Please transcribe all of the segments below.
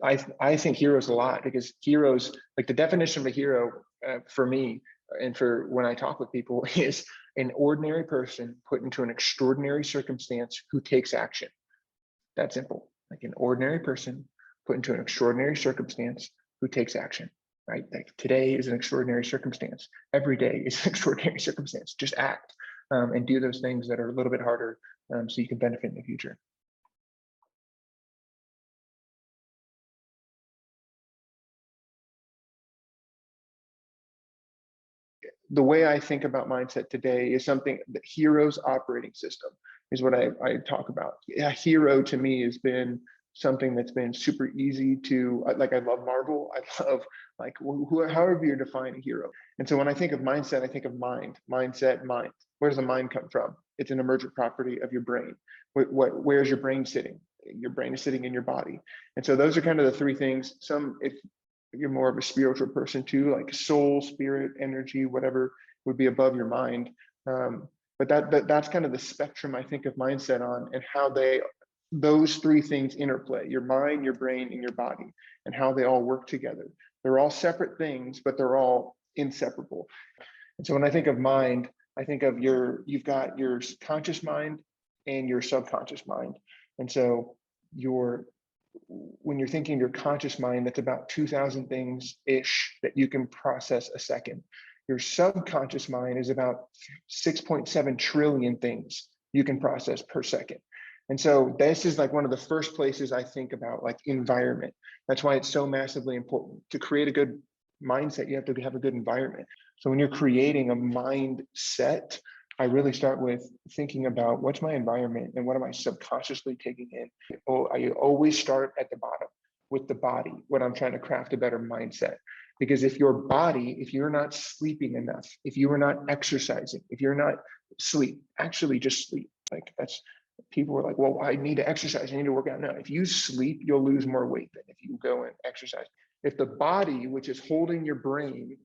I think heroes a lot, because heroes, like the definition of a hero for me and for when I talk with people, is an ordinary person put into an extraordinary circumstance who takes action. That simple. Like an ordinary person put into an extraordinary circumstance who takes action, right? Like today is an extraordinary circumstance. Every day is an extraordinary circumstance. Just act and do those things that are a little bit harder so you can benefit in the future. The way I think about mindset today is something, the hero's operating system is what I talk about. A hero to me has been something that's been super easy to, like, I love Marvel. I love, like, however you define a hero. And so when I think of mindset, I think of mind, mindset, mind. Where does the mind come from? It's an emergent property of your brain. Where's your brain sitting? Your brain is sitting in your body. And so those are kind of the three things. If you're more of a spiritual person too, like soul, spirit, energy, whatever would be above your mind. But that's kind of the spectrum I think of mindset on, and how those three things interplay: your mind, your brain, and your body, and how they all work together. They're all separate things, but they're all inseparable. And so when I think of mind, I think of you've got your conscious mind and your subconscious mind. And so when you're thinking your conscious mind, that's about 2,000 things-ish that you can process a second. Your subconscious mind is about 6.7 trillion things you can process per second. And so this is like one of the first places I think about, like, environment. That's why it's so massively important. To create a good mindset, you have to have a good environment. So when you're creating a mindset, I really start with thinking about what's my environment and what am I subconsciously taking in. I always start at the bottom with the body, when I'm trying to craft a better mindset. Because if you're not sleeping enough, if you are not exercising, if you're not actually just sleep. Like, people are like, well, I need to exercise, I need to work out. No, if you sleep, you'll lose more weight than if you go and exercise. If the body, which is holding your brain,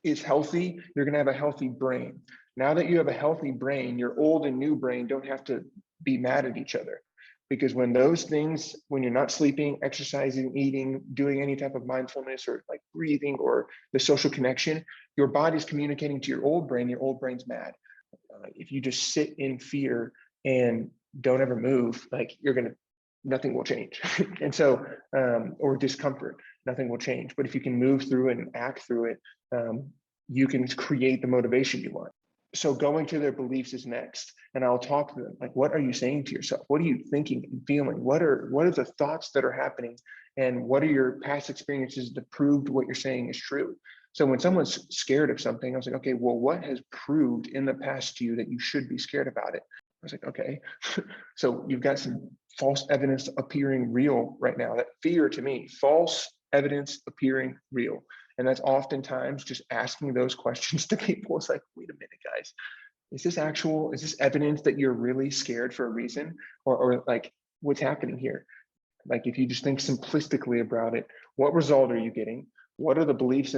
is healthy, you're going to have a healthy brain. Now that you have a healthy brain, your old and new brain don't have to be mad at each other. Because when you're not sleeping, exercising, eating, doing any type of mindfulness or like breathing or the social connection, your body's communicating to your old brain's mad. If you just sit in fear and don't ever move, like, nothing will change. And so, or discomfort, nothing will change. But if you can move through it and act through it, you can create the motivation you want. So going to their beliefs is next. And I'll talk to them, like, what are you saying to yourself? What are you thinking and feeling? What are the thoughts that are happening? And what are your past experiences that proved what you're saying is true? So when someone's scared of something, I was like, okay, well, what has proved in the past to you that you should be scared about it? I was like, okay, so you've got some false evidence appearing real right now. That fear, to me, false evidence appearing real. And that's oftentimes just asking those questions to people. It's like, wait a minute, guys, is this evidence that you're really scared for a reason? Or like, what's happening here? Like, if you just think simplistically about it, what result are you getting? What are the beliefs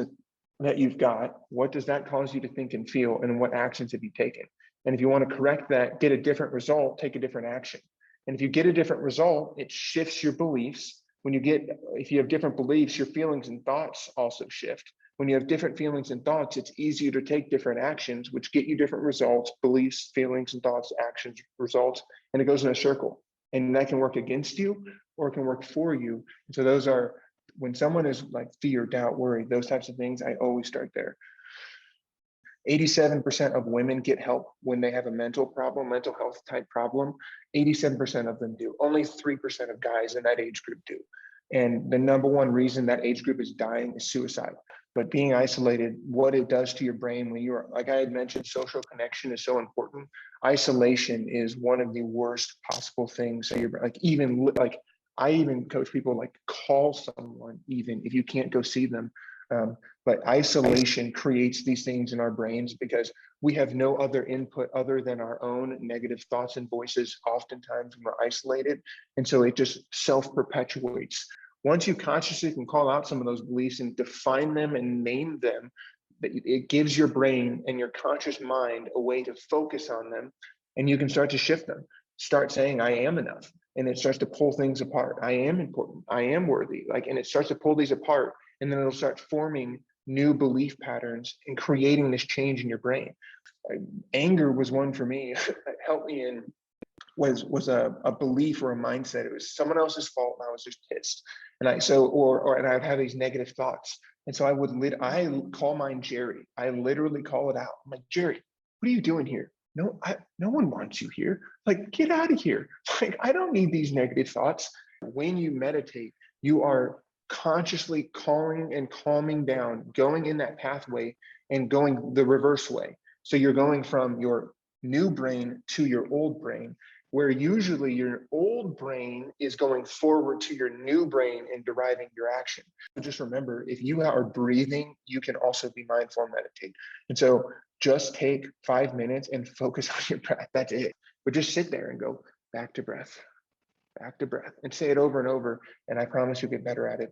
that you've got? What does that cause you to think and feel? And what actions have you taken? And if you want to correct that, get a different result, take a different action. And if you get a different result, it shifts your beliefs. If you have different beliefs, your feelings and thoughts also shift. When you have different feelings and thoughts, it's easier to take different actions, which get you different results: beliefs, feelings and thoughts, actions, results, and it goes in a circle. And that can work against you or it can work for you. And so those are, when someone is like fear, doubt, worry, those types of things, I always start there. 87% of women get help when they have a mental health type problem. 87% of them do. Only 3% of guys in that age group do. And the number one reason that age group is dying is suicide. But being isolated, what it does to your brain when you're, like I had mentioned, social connection is so important. Isolation is one of the worst possible things. So you're like, I even coach people, like, call someone even if you can't go see them. But isolation creates these things in our brains because we have no other input other than our own negative thoughts and voices oftentimes when we're isolated. And so it just self-perpetuates. Once you consciously can call out some of those beliefs and define them and name them, it gives your brain and your conscious mind a way to focus on them, and you can start to shift them. Start saying, I am enough. and it starts to pull things apart. I am important. I am worthy. Like, and it starts to pull these apart, and then it'll start forming new belief patterns and creating this change in your brain. Anger was one for me. That helped me in was a belief or a mindset. It was someone else's fault, and I was just pissed. And and I'd have these negative thoughts. And so I call mine Jerry. I literally call it out. I'm like, Jerry, what are you doing here? No one wants you here. Like, get out of here. Like, I don't need these negative thoughts. When you meditate, you are consciously calling and calming down, going in that pathway and going the reverse way. So you're going from your new brain to your old brain, where usually your old brain is going forward to your new brain and deriving your action. So just remember, if you are breathing, you can also be mindful and meditate. And so just take 5 minutes and focus on your breath. That's it. But just sit there and go back to breath, and say it over and over. And I promise you'll get better at it.